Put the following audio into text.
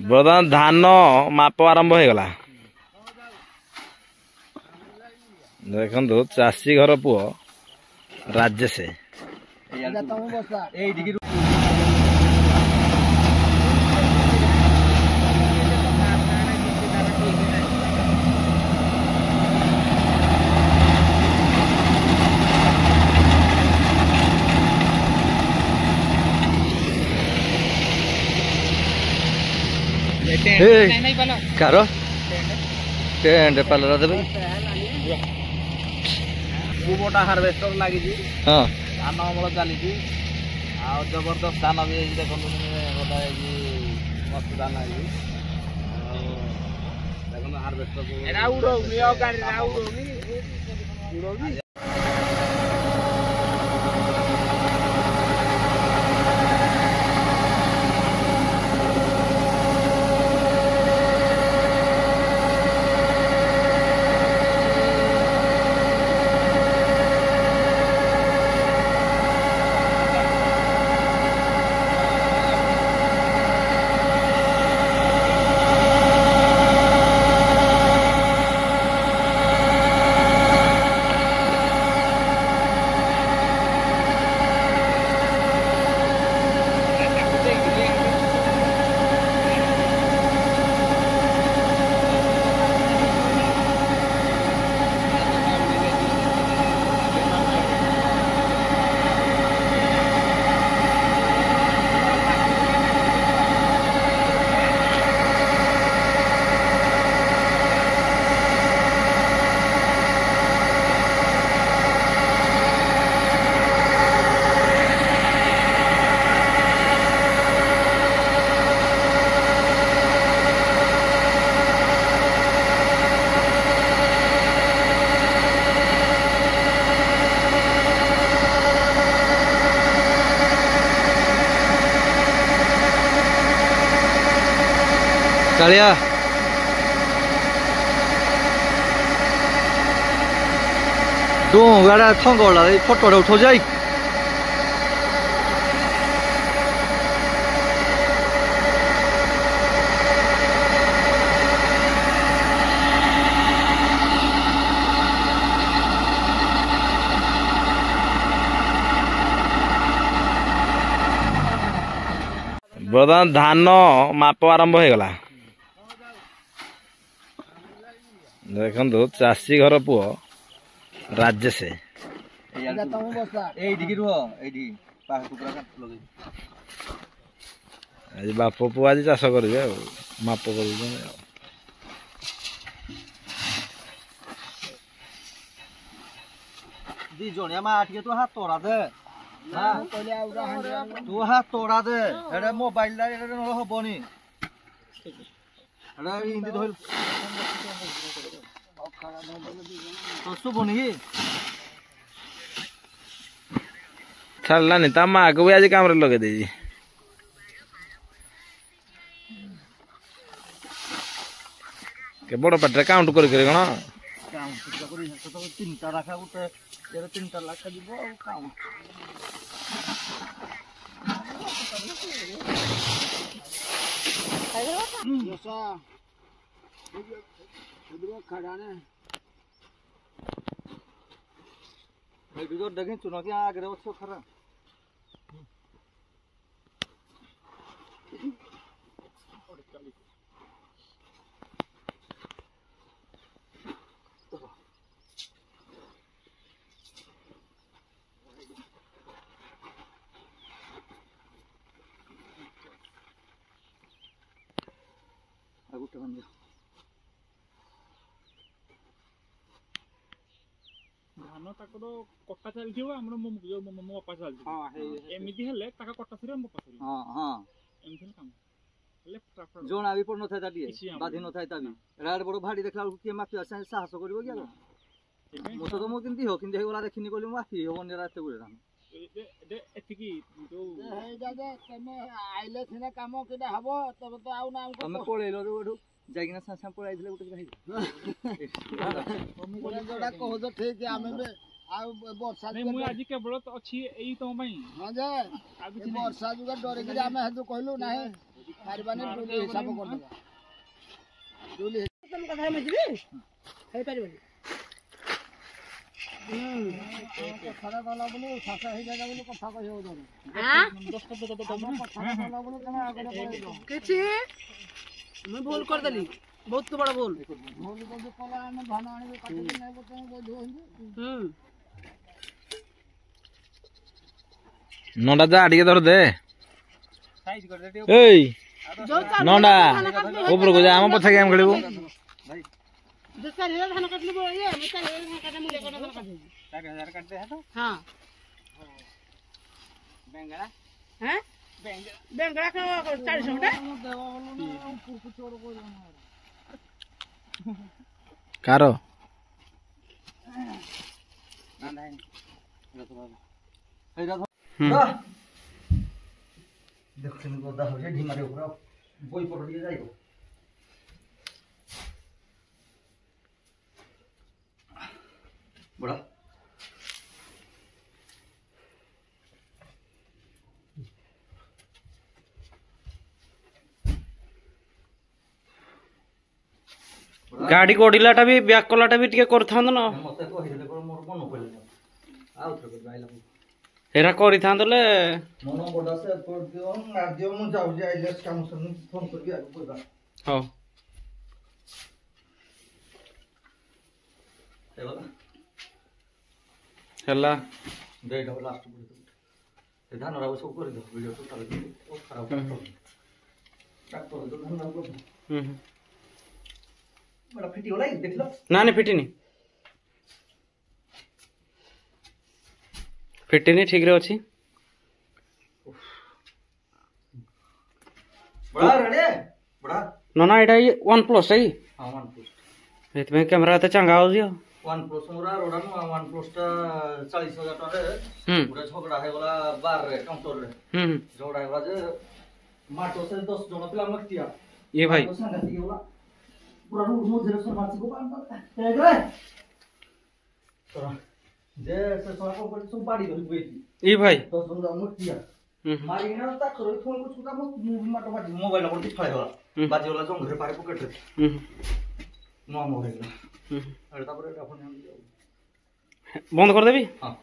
बर्तमान धान माप आरंभ हो गला। देखो चाषी घर पुओ राजेश कार टेंट पालरा देबे गोटा हार्वेस्टर लगी धान अमल चली जबरदस्त धान भी देखो गोटा मस्त धान देखो हार्वेस्टर कालिया गाड़ा थंगला फोटो उठो जाए बर्तमान धान माप आरंभ हो गला। देखो चाषी घर पुओ राजेश आज बाप पुओ आज चाष करेंगे माप कर दी जणिया माँ तो हाथ तोड़ा दे तू हाथ तोड़ा दे मोबाइल हबनी छाड़लानी ता माँ को भी आज काम लगे दे बड़ पाटे काउंट कर तीन टा रखा गोटे 3 लाख जीव काउंट देखी चुनौती आगे खरा धान ताको कटा चलथि हमर मो बापा चलथि हां एमिति हेले ताका कटा सरी हम बापा सरी हां हां एमिति काम ले ट्रैक्टर जोना भी पड़ न थाय ताडी बाधी न थाय ताबी राड बड़ भाडी देखला के माफी साहस करबो क्या मो तो मो किंती हो किंती हेगला देखिनि कोली माफी हो ने राते गुरे धान दे एतिकी जो हे दादा तमे आइले थिना काम केदा हबो तब तो आउ ना हम पळेलो ओडू जागिना सासा पळाइ दिले उठे भाई हम जोडा कहो जो ठीक है हमें बे आ वर्षा नहीं मु आज केवल तो अछि एई तो भाई हां जे वर्षा जुगा डरे कि हमें हेतु कहलु नाही पारिबाने डोली हिसाब कर देबा डोली तुम कथा में जीबी हे पारिबानी खरा वाला बोले फाका हे जागा बोले कथा कहि हो दो हां 10 तो खरा वाला बोले तमे आगे पड़े किछि मैं भूल कर देली बहुत बड़ा भूल भूल को जो कला में धान आने काटे नहीं बोते को जो नोडा जा आडिके धर दे साइज कर दे एई नोडा ऊपर को जा हम पछा गेम खेलिबो भाई दूसरा रे धान काट लेबो ये मत रे धान काटे मुले काट धान काट 4000 काटते है तो हां बेंगड़ा हैं बेंगड़ा का 40 बेटा कारो ना नहीं देखने को दा हो जे ढिमारे ऊपर बोई पड़ दिए जाइबो बड़ा गाड़ी कोडिलाटा भी बैक कोलाटा भी टिके करथांद न मते कहिले को मोर मन पड़ले आउ थके बाइला एरा करिथांदले मन बडा से कर दियो ना दियो मु जाउ जे आइलेस काम सन फोन करबी आ कोइबा हो हेला डेट हो लास्ट बुझ ए धान रा सब कर दो वीडियो तो कर दो ओ खराब कर दो धान रा को बड़ा फिटी होला देख लो ना नहीं फिटिनी ठीक रे अछि बड़ा रेडे बड़ा नना एटा OnePlus है हां OnePlus एतमे कैमरा त चंगा हो जियो OnePlus मोरा रोडा न OnePlus टा 40000 टका रे पूरा झगड़ा है वाला बार रे काउंटर रे झगड़ा है वाला जे माटो से 10 जण पिला मक्तिया ये भाई संगति वाला पूरा मुझे से माची को पान देख रे तो जे से सोना को सब बाड़ी कर बेटी ई भाई 10 जण मक्तिया मारी ना ता करो फोन को सुका माटो बाटी मोबाइल पर दिखाय वाला बाजी वाला जो घर पारे पकड़ नो मोबाइल अरे तापर अपन बंद कर देबी हां